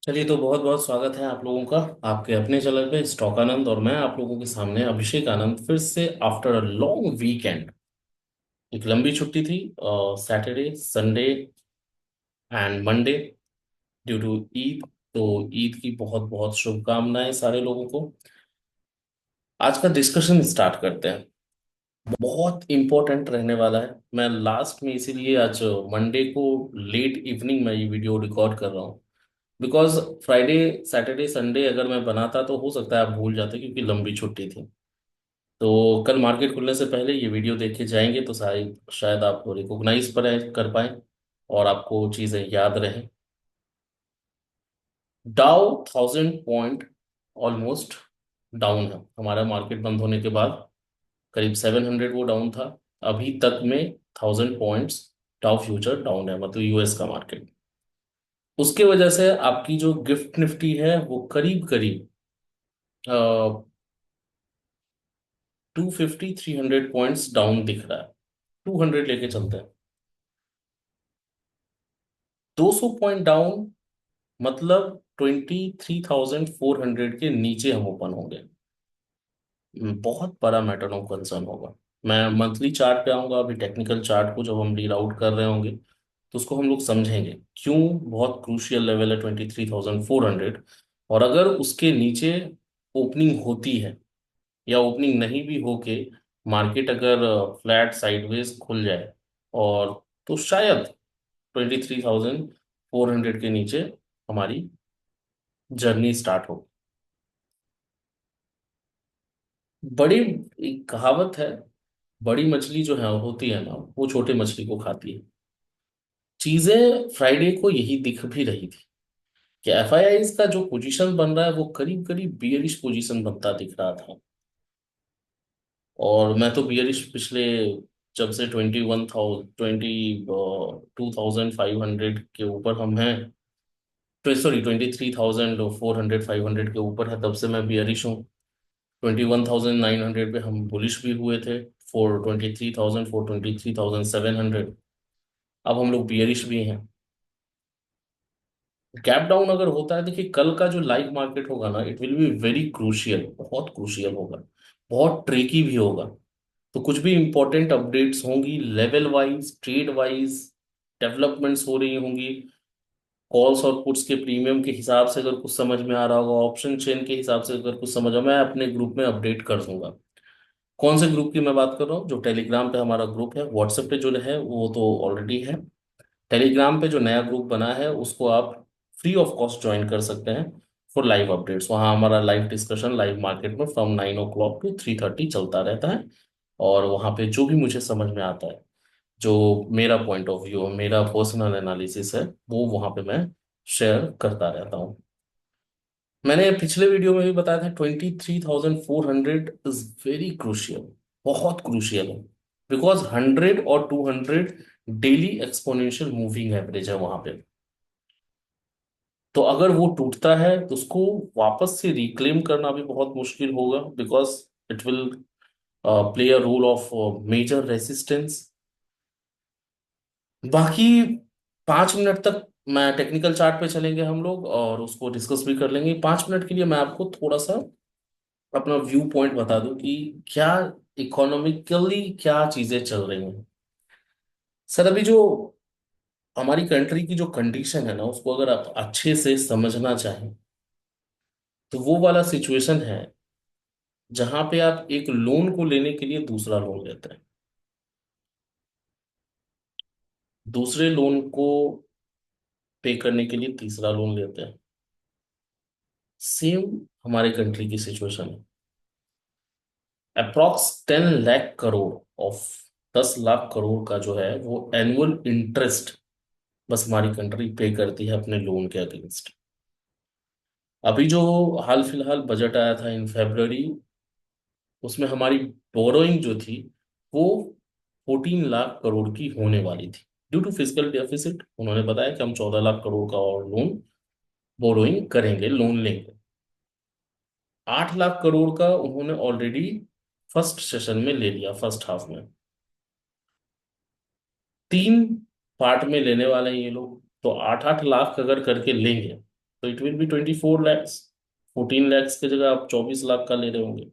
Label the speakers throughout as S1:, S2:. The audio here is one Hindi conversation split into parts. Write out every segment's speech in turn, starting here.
S1: चलिए, तो बहुत बहुत स्वागत है आप लोगों का आपके अपने चैनल पे स्टॉक आनंद। और मैं आप लोगों के सामने अभिषेक आनंद फिर से आफ्टर अ लॉन्ग वीकेंड। एक लंबी छुट्टी थी, Saturday Sunday and Monday, due to Eid. तो ईद की बहुत बहुत शुभकामनाएं सारे लोगों को। आज का डिस्कशन स्टार्ट करते हैं। बहुत इंपॉर्टेंट रहने वाला है। मैं लास्ट में इसीलिए आज मंडे को लेट इवनिंग में ये वीडियो रिकॉर्ड कर रहा हूँ, बिकॉज फ्राइडे सैटरडे संडे अगर मैं बनाता तो हो सकता है आप भूल जाते, क्योंकि लंबी छुट्टी थी। तो कल मार्केट खुलने से पहले ये वीडियो देख के जाएंगे तो शायद शायद आप रिकॉग्नाइज पर कर पाए और आपको चीज़ें याद रहें। डाउ 1000 पॉइंट ऑलमोस्ट डाउन है हमारा मार्केट बंद होने के बाद। करीब 700 वो डाउन था। अभी तक में 1000 पॉइंट्स डाउ फ्यूचर डाउन है, मतलब यूएस का मार्केट। उसके वजह से आपकी जो गिफ्ट निफ्टी है वो करीब करीब 250 300 पॉइंट्स डाउन दिख रहा है। 200 लेके चलते हैं। 200 पॉइंट डाउन मतलब 23,400 के नीचे हम ओपन होंगे। बहुत बड़ा मैटर ऑफ कंसर्न होगा। मैं मंथली चार्ट पे आऊंगा, अभी टेक्निकल चार्ट को जब हम रीड आउट कर रहे होंगे तो उसको हम लोग समझेंगे क्यों बहुत क्रूशियल लेवल है 23,400। और अगर उसके नीचे ओपनिंग होती है या ओपनिंग नहीं भी होके मार्केट अगर फ्लैट साइडवेज खुल जाए, और तो शायद 23,400 के नीचे हमारी जर्नी स्टार्ट हो। बड़ी एक कहावत है, बड़ी मछली जो है होती है ना, वो छोटे मछली को खाती है। चीजें फ्राइडे को यही दिख भी रही थी कि एफआईआई का जो पोजीशन बन रहा है वो करीब करीब बियरिश पोजीशन बनता दिख रहा था। और मैं तो बियरिश पिछले जब से 22,500 के ऊपर हम हैं, तो सॉरी 23,400 500 के ऊपर है, तब से मैं बियरिश हूँ। 21,900 पे हम बुलिश भी हुए थे। 423,000 423,700 अब हम लोग बियरिश भी हैं। गैप डाउन अगर होता है, देखिए कल का जो लाइव मार्केट होगा ना, it will be very crucial, बहुत क्रूशियल होगा, बहुत ट्रिकी भी होगा। तो कुछ भी इंपॉर्टेंट अपडेट्स होंगी level wise trade wise, developments हो रही होंगी। कॉल्स और पुट्स के प्रीमियम के हिसाब से अगर कुछ समझ में आ रहा होगा, ऑप्शन चेन के हिसाब से अगर कुछ समझ आ, मैं अपने ग्रुप में अपडेट कर दूंगा। कौन से ग्रुप की मैं बात कर रहा हूँ? जो टेलीग्राम पे हमारा ग्रुप है, व्हाट्सएप पे जो है वो तो ऑलरेडी है। टेलीग्राम पे जो नया ग्रुप बना है उसको आप फ्री ऑफ कॉस्ट ज्वाइन कर सकते हैं फॉर लाइव अपडेट्स। वहाँ हमारा लाइव डिस्कशन लाइव मार्केट में फ्रॉम 9 o'clock टू 3:30 चलता रहता है। और वहाँ पे जो भी मुझे समझ में आता है, जो मेरा पॉइंट ऑफ व्यू है, मेरा पर्सनल एनालिसिस है, वो वहाँ पे मैं शेयर करता रहता हूँ। मैंने पिछले वीडियो में भी बताया था 23,400 इज वेरी क्रूशियल, बहुत क्रूशियल है। बिकॉज 100 और 200 डेली एक्सपोनेंशियल मूविंग एवरेज है वहां पे। तो अगर वो टूटता है तो उसको वापस से रिक्लेम करना भी बहुत मुश्किल होगा, because it will play a role of major resistance. बाकी 5 मिनट तक मैं टेक्निकल चार्ट पे चलेंगे हम लोग और उसको डिस्कस भी कर लेंगे। 5 मिनट के लिए मैं आपको थोड़ा सा अपना व्यू पॉइंट बता दूं कि क्या इकोनॉमिकली क्या चीजें चल रही हैं। सर, अभी जो हमारी कंट्री की जो कंडीशन है ना, उसको अगर आप अच्छे से समझना चाहें तो वो वाला सिचुएशन है जहां पे आप एक लोन को लेने के लिए दूसरा लोन लेते हैं, दूसरे लोन को पे करने के लिए तीसरा लोन लेते हैं। सेम हमारे कंट्री की सिचुएशन है। अप्रॉक्स 10 लाख करोड़ ऑफ 10 लाख करोड़ का जो है वो एनुअल इंटरेस्ट बस हमारी कंट्री पे करती है अपने लोन के अगेंस्ट। अभी जो हाल फिलहाल बजट आया था इन फेब्रवरी, उसमें हमारी बोरोइंग जो थी वो 14 लाख करोड़ की होने वाली थी। ड्यू टू फिजिकल डेफिसिट उन्होंने बताया कि हम 14 लाख करोड़ का और लोन बोरोइंग करेंगे, लोन लेंगे। 8 लाख करोड़ का उन्होंने ऑलरेडी फर्स्ट सेशन में ले लिया, फर्स्ट हाफ में। 3 पार्ट में लेने वाले हैं ये लोग, तो 8-8 लाख अगर करके लेंगे तो it will be 24 lakhs. 14 lakhs की जगह आप 24 लाख का ले रहे होंगे।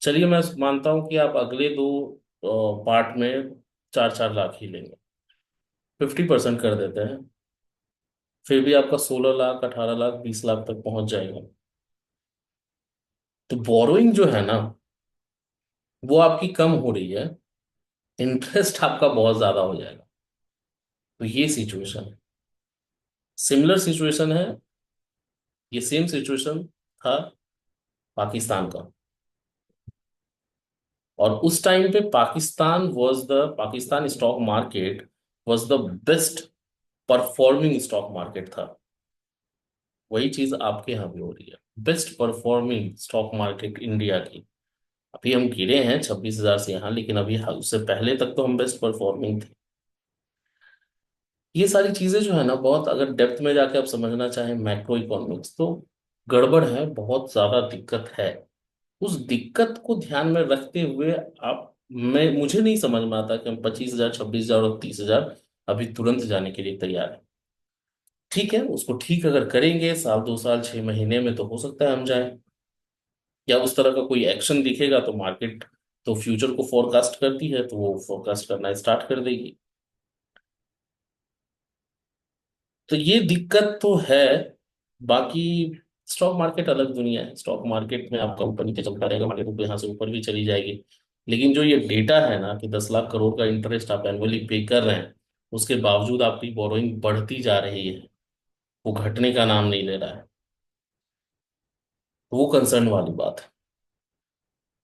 S1: चलिए मैं मानता हूं कि आप अगले दो पार्ट में 4 4 लाख ही लेंगे, 50% कर देते हैं। फिर भी आपका 16 लाख, 18 लाख, 20 लाख तक पहुंच जाएगा। तो बोरोइंग जो है ना, वो आपकी कम हो रही है, इंटरेस्ट आपका बहुत ज्यादा हो जाएगा। तो ये सिचुएशन है। सिमिलर सिचुएशन है, ये सेम सिचुएशन था पाकिस्तान का। और उस टाइम पे Pakistan stock market was the best performing stock market था। वही चीज आपके यहाँ भी हो रही है, best performing stock market India की। अभी हम गिरे हैं 26,000 से यहाँ, लेकिन अभी उससे पहले तक तो हम बेस्ट परफॉर्मिंग थे। ये सारी चीजें जो है ना, बहुत अगर डेप्थ में जाके आप समझना चाहें मैक्रो इकोनॉमिक्स, तो गड़बड़ है, बहुत ज्यादा दिक्कत है। उस दिक्कत को ध्यान में रखते हुए आप, मैं मुझे नहीं समझ में आता कि हम 25,000, 26,000 और 30,000 अभी तुरंत जाने के लिए तैयार हैं। ठीक है, उसको ठीक अगर करेंगे साल, 2 साल, 6 महीने में, तो हो सकता है हम जाएं। या उस तरह का कोई एक्शन दिखेगा तो मार्केट तो फ्यूचर को फोरकास्ट करती है, तो वो फोरकास्ट करना स्टार्ट कर देगी। तो ये दिक्कत तो है। बाकी स्टॉक मार्केट अलग दुनिया है। स्टॉक मार्केट में आप कंपनी पे चलता रहेगा, मार्केट ऊपर यहाँ से ऊपर भी चली जाएगी। लेकिन जो ये डेटा है ना कि 10 लाख करोड़ का इंटरेस्ट आप एनुअली पे कर रहे हैं, उसके बावजूद आपकी बोरोइंग बढ़ती जा रही है, वो घटने का नाम नहीं ले रहा है। तो वो कंसर्न वाली बात है।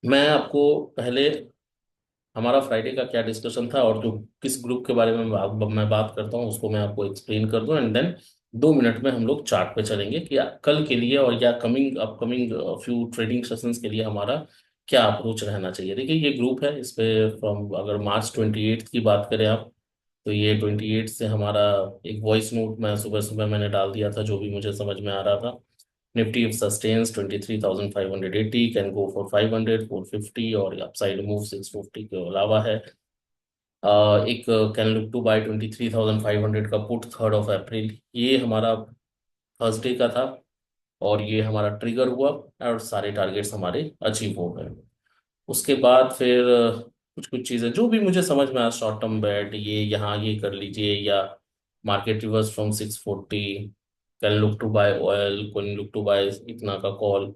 S1: मैं आपको पहले हमारा फ्राइडे का क्या डिस्कशन था और जो किस ग्रुप के बारे में मैं बात करता हूँ, उसको मैं आपको एक्सप्लेन कर दूं, एंड देन 2 मिनट में हम लोग चार्ट पे चलेंगे कि कल के लिए और या अपकमिंग फ्यू ट्रेडिंग सेशंस के लिए हमारा क्या अप्रोच रहना चाहिए। देखिए ये ग्रुप है, इस पे फ्रॉम अगर मार्च 28 की बात करें आप, तो ये 28 से हमारा एक वॉइस नोट मैं सुबह सुबह मैंने डाल दिया था, जो भी मुझे समझ में आ रहा था। Nifty if sustains 23,580 can go for 500, 450 और अपसाइड मूव 650 के अलावा है। एक कैन लुक टू बाय 23,500 का पुट 3rd of April, ये हमारा थर्सडे का था। और ये हमारा ट्रिगर हुआ और सारे टारगेट्स हमारे अचीव हो गए। उसके बाद फिर कुछ कुछ चीज़ें जो भी मुझे समझ में आया, शॉर्ट टर्म बेट ये यहाँ ये कर लीजिए, या market reverse from 640, can look to buy oil, can look to buy इतना का कॉल।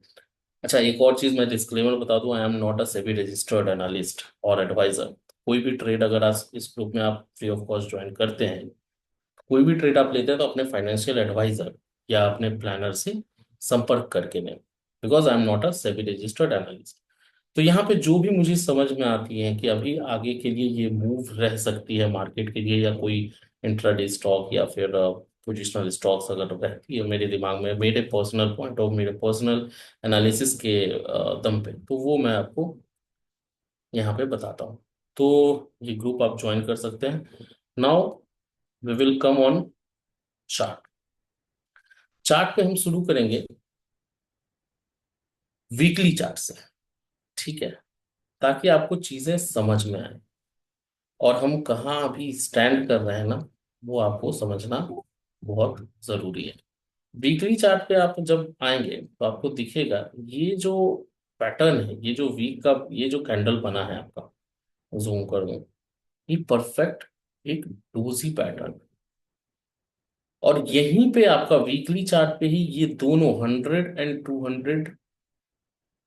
S1: अच्छा, एक और चीज़ मैं डिस्क्लेमर बता दूं, I am not a SEBI registered analyst और एडवाइजर। कोई भी ट्रेड अगर आज इस ग्रुप में आप फ्री ऑफ कॉस्ट ज्वाइन करते हैं, कोई भी ट्रेड आप लेते हैं, तो अपने फाइनेंशियल एडवाइजर या अपने प्लानर से संपर्क करके लें, because I am not a SEBI registered analyst. तो यहाँ पे जो भी मुझे समझ में आती है कि अभी आगे के लिए ये मूव रह सकती है मार्केट के लिए, या कोई इंट्राडे स्टॉक या फिर पोजिशनल स्टॉक्स अगर रहती है मेरे दिमाग में, मेरे पर्सनल पॉइंट ऑफ, मेरे पर्सनल एनालिसिस के दम पे, तो वो मैं आपको यहाँ पे बताता हूँ। तो ये ग्रुप आप ज्वाइन कर सकते हैं। Now we will come on chart. Chart पे हम शुरू करेंगे वीकली चार्ट से, ठीक है, ताकि आपको चीजें समझ में आए और हम कहाँ अभी स्टैंड कर रहे हैं ना, वो आपको समझना बहुत जरूरी है। वीकली चार्ट पे आप जब आएंगे तो आपको दिखेगा ये जो पैटर्न है, ये जो वीक का ये जो कैंडल बना है आपका, जूम कर दूं, ये परफेक्ट एक डोजी पैटर्न। और यहीं पे आपका वीकली चार्ट पे ही ये दोनों 100 एंड 200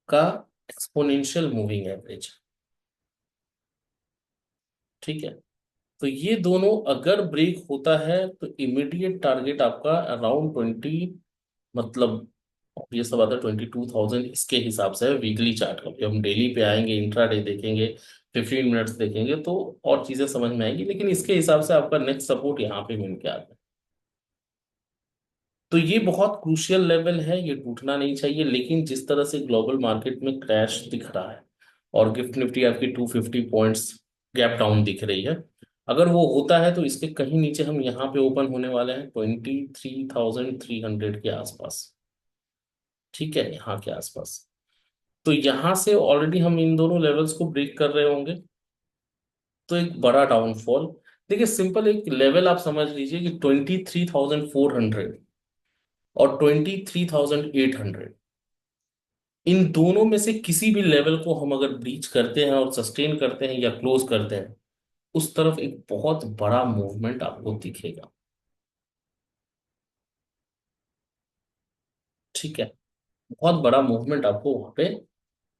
S1: का एक्सपोनेंशियल मूविंग एवरेज, ठीक है। तो ये दोनों अगर ब्रेक होता है तो इमीडिएट टारगेट आपका अराउंड 20, मतलब ये सब आता है 22,000, इसके हिसाब से है वीकली चार्ट का। हम डेली पे आएंगे, इंट्राडे देखेंगे, 15 मिनट्स देखेंगे, तो और चीजें समझ में आएंगी, लेकिन इसके हिसाब से आपका नेक्स्ट सपोर्ट यहाँ पे मिल के आता है। तो ये बहुत क्रूशियल लेवल है, ये टूटना नहीं चाहिए। लेकिन जिस तरह से ग्लोबल मार्केट में क्रैश दिख रहा है और गिफ्ट निफ्टी आपकी 250 पॉइंट्स गैप डाउन दिख रही है, अगर वो होता है तो इसके कहीं नीचे हम यहाँ पे ओपन होने वाले हैं 23,300 के आसपास, ठीक है, यहाँ के आसपास। तो यहाँ से ऑलरेडी हम इन दोनों लेवल्स को ब्रेक कर रहे होंगे, तो एक बड़ा डाउनफॉल। देखिए सिंपल एक लेवल आप समझ लीजिए कि 23,400, और 23,800। इन दोनों में से किसी भी लेवल को हम अगर ब्रीच करते हैं और सस्टेन करते हैं या क्लोज करते हैं, उस तरफ एक बहुत बड़ा मूवमेंट आपको दिखेगा। ठीक है, बहुत बड़ा मूवमेंट आपको वहां पे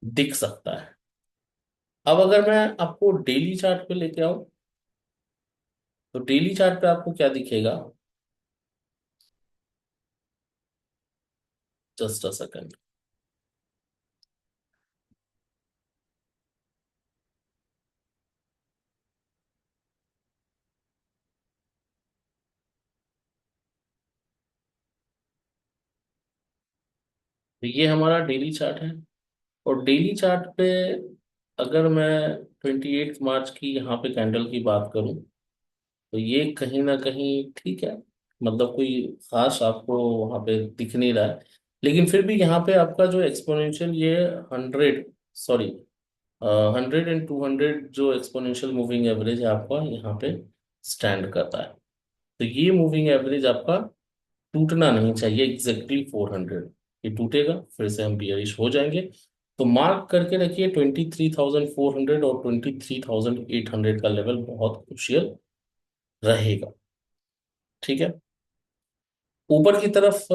S1: दिख सकता है। अब अगर मैं आपको डेली चार्ट पे लेके आऊं, तो डेली चार्ट पे आपको क्या दिखेगा? Just a second. तो ये हमारा डेली चार्ट है। और डेली चार्ट पे अगर मैं 28 मार्च की यहाँ पे कैंडल की बात करूं, तो ये कहीं ना कहीं ठीक है। मतलब कोई खास आपको वहां पे दिख नहीं रहा है। लेकिन फिर भी यहाँ पे आपका जो एक्सपोनेंशियल ये 100, सॉरी, 100 एंड 200 जो एक्सपोनेंशियल मूविंग एवरेज है आपका यहाँ पे स्टैंड करता है। तो ये मूविंग एवरेज आपका टूटना नहीं चाहिए, एग्जैक्टली 400। ये टूटेगा फिर से हम बियरिश हो जाएंगे। तो मार्क करके रखिए 23,400 और 23,800 का लेवल बहुत क्रुशियल रहेगा। ठीक है। ऊपर की तरफ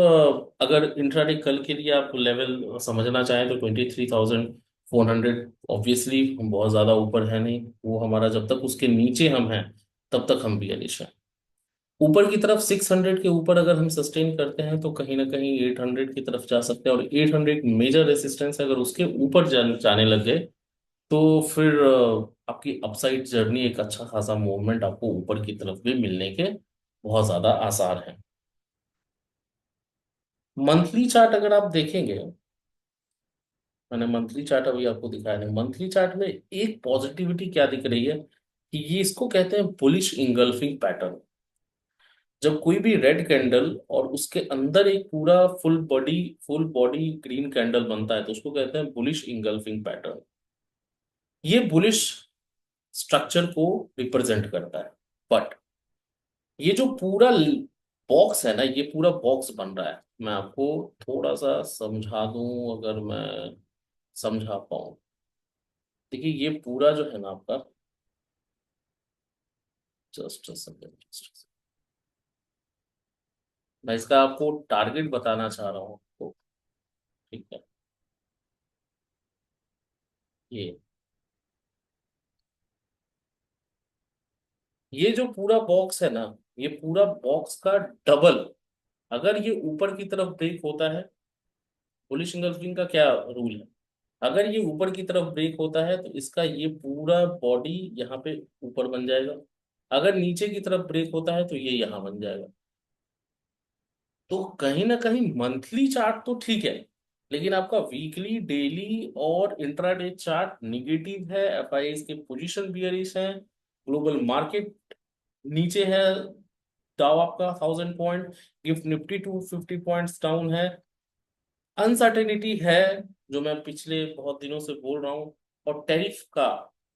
S1: अगर इंट्राडे कल के लिए आप लेवल समझना चाहें तो 23,400 ऑब्वियसली हम बहुत ज्यादा ऊपर है नहीं, वो हमारा जब तक उसके नीचे हम हैं तब तक हम बियरिश हैं। ऊपर की तरफ 600 के ऊपर अगर हम सस्टेन करते हैं तो कहीं ना कहीं 800 की तरफ जा सकते हैं, और 800 मेजर रेसिस्टेंस अगर उसके ऊपर जाने लग गए तो फिर आपकी अपसाइड जर्नी एक अच्छा खासा मूवमेंट आपको ऊपर की तरफ भी मिलने के बहुत ज्यादा आसार हैं। मंथली चार्ट अगर आप देखेंगे, मैंने मंथली चार्ट अभी आपको दिखाया नहीं, मंथली चार्ट में एक पॉजिटिविटी क्या दिख रही है कि ये इसको कहते हैं बुलिश इंगल्फिंग पैटर्न। जब कोई भी रेड कैंडल और उसके अंदर एक पूरा फुल बॉडी ग्रीन कैंडल बनता है तो उसको कहते हैं बुलिश इंगल्फिंग पैटर्न। ये बुलिश स्ट्रक्चर को रिप्रेजेंट करता है। बट ये जो पूरा बॉक्स है ना, ये पूरा बॉक्स बन रहा है, मैं आपको थोड़ा सा समझा दूं अगर मैं समझा पाऊं। देखिए ये पूरा जो है ना आपका, जस्ट सेकंड, मैं इसका आपको टारगेट बताना चाह रहा हूँ तो। ठीक है। ये ये जो पूरा बॉक्स है ना, ये पूरा बॉक्स का डबल अगर ये ऊपर की तरफ ब्रेक होता है, बुलिश इंगल्फिंग का क्या रूल है, अगर ये ऊपर की तरफ ब्रेक होता है तो इसका ये पूरा बॉडी यहाँ पे ऊपर बन जाएगा। अगर नीचे की तरफ ब्रेक होता है तो ये यहाँ बन जाएगा। तो कहीं ना कहीं मंथली चार्ट तो ठीक है, लेकिन आपका वीकली, डेली और इंट्राडे चार्ट निगेटिव है। एफआईआई के पोजीशन बियरिश है। ग्लोबल मार्केट नीचे है। डाउ आपका 1000 point, gift Nifty 250 points down है। अनसर्टेनिटी है, जो मैं पिछले बहुत दिनों से बोल रहा हूँ। और टैरिफ का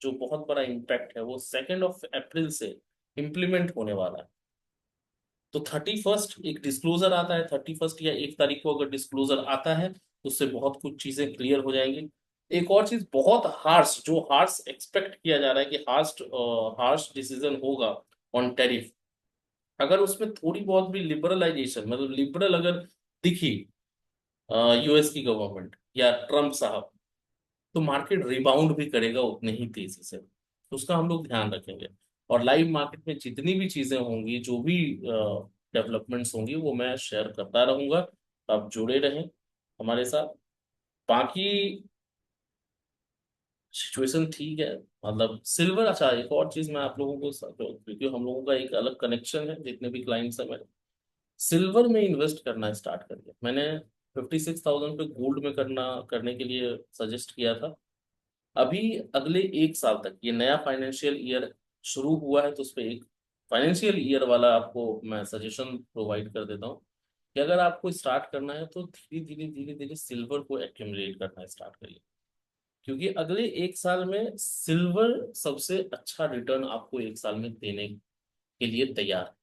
S1: जो बहुत बड़ा इम्पैक्ट है वो 2 अप्रैल से इम्प्लीमेंट होने वाला है। तो 31 एक डिस्क्लोजर आता है, 31 या 1 तारीख को अगर डिस्क्लोजर आता है तो उससे बहुत कुछ चीजें क्लियर हो जाएंगी। एक और चीज बहुत हार्श, जो हार्श एक्सपेक्ट किया जा रहा है कि हार्श हार्श डिसीजन होगा ऑन टैरिफ, अगर उसमें थोड़ी बहुत भी लिबरलाइजेशन, मतलब लिबरल अगर दिखी यूएस की गवर्नमेंट या ट्रम्प साहब, तो मार्केट रिबाउंड भी करेगा उतने ही तेजी से, तो उसका हम लोग ध्यान रखेंगे। और लाइव मार्केट में जितनी भी चीजें होंगी, जो भी डेवलपमेंट्स होंगी, वो मैं शेयर करता रहूंगा। आप जुड़े रहें हमारे साथ। बाकी सिचुएशन ठीक है। मतलब सिल्वर, अच्छा एक और चीज मैं आप लोगों को क्योंकि हम लोगों का एक अलग कनेक्शन है, जितने भी क्लाइंट्स हैं मेरे, सिल्वर में इन्वेस्ट करना स्टार्ट कर दिया मैंने। 56,000 पे गोल्ड में करने के लिए सजेस्ट किया था। अभी अगले 1 साल तक, ये नया फाइनेंशियल ईयर शुरू हुआ है तो उस पर एक फाइनेंशियल ईयर वाला आपको मैं सजेशन प्रोवाइड कर देता हूँ कि अगर आपको स्टार्ट करना है तो धीरे धीरे सिल्वर को एक्यूमुलेट करना स्टार्ट करिए। क्योंकि अगले 1 साल में सिल्वर सबसे अच्छा रिटर्न आपको 1 साल में देने के लिए तैयार है,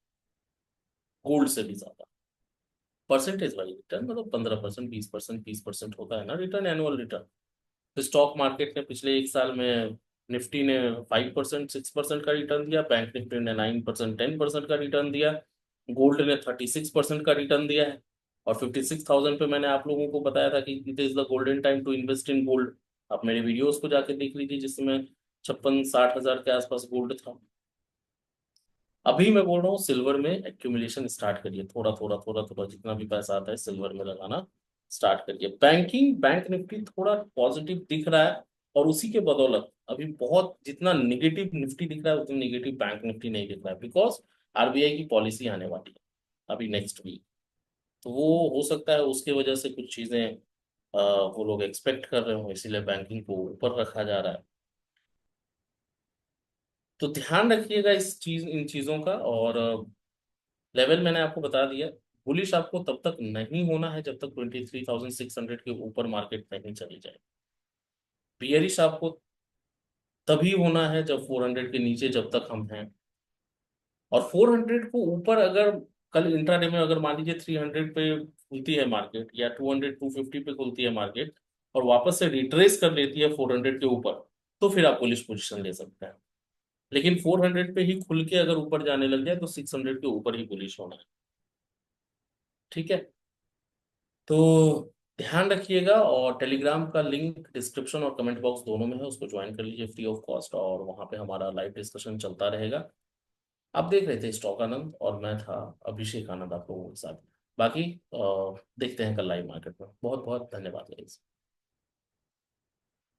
S1: गोल्ड से भी ज्यादा। परसेंटेज वाली रिटर्न मतलब 15%, 20%, 30% होता है ना रिटर्न, एनुअल रिटर्न। तो स्टॉक मार्केट ने पिछले एक साल में, निफ्टी ने 5%, 6% का रिटर्न दिया, बैंक निफ्टी ने 9%, 10% का रिटर्न दिया, गोल्ड ने 36% का रिटर्न दिया है। और 56,000 पे मैंने आप लोगों को बताया था कि it is the golden time to invest in gold. आप मेरे वीडियोस को जाके देख लीजिए, जिसमें 56-60 हजार के आसपास गोल्ड था। अभी मैं बोल रहा हूँ सिल्वर में एक्यूमुलेशन स्टार्ट करिए, थोड़ा थोड़ा थोड़ा थोड़ा जितना भी पैसा आता है सिल्वर में लगाना स्टार्ट करिए। बैंकिंग, बैंक निफ्टी थोड़ा पॉजिटिव दिख रहा है, और उसी के बदौलत अभी बहुत, जितना निगेटिव निफ्टी दिख रहा है उतना निगेटिव बैंक निफ्टी नहीं दिख रहा है, बिकॉज आरबीआई की पॉलिसी आने वाली है अभी नेक्स्ट वीक। तो वो हो सकता है उसके वजह से कुछ चीजें वो लोग एक्सपेक्ट कर रहे हो, इसीलिए बैंकिंग को ऊपर रखा जा रहा है। तो ध्यान रखिएगा इन चीजों का। और लेवल मैंने आपको बता दिया। बुलिश आपको तब तक नहीं होना है जब तक 23,600 के ऊपर मार्केट नहीं चली जाए। बियरिश आपको तभी होना है जब 400 के नीचे जब तक हम हैं। और 400 को ऊपर अगर कल इंट्राडे में अगर मान लीजिए 300 पे खुलती है मार्केट, या 200, 250 पे खुलती है मार्केट, और वापस से रिट्रेस कर लेती है 400 के ऊपर, तो फिर आप बुलिश पोजीशन ले सकते हैं। लेकिन 400 पे ही खुल के अगर ऊपर जाने लग जाए तो 600 के ऊपर ही बुलिश होना है। ठीक है। तो ध्यान रखिएगा, और टेलीग्राम का लिंक डिस्क्रिप्शन और कमेंट बॉक्स दोनों में है, उसको ज्वाइन कर लीजिए फ्री ऑफ कॉस्ट, और वहाँ पे हमारा लाइव डिस्कशन चलता रहेगा। आप देख रहे थे स्टॉक आनंद, और मैं था अभिषेक आनंद आप लोगों के साथ। बाकी देखते हैं कल लाइव मार्केट में। बहुत बहुत धन्यवाद गाइस।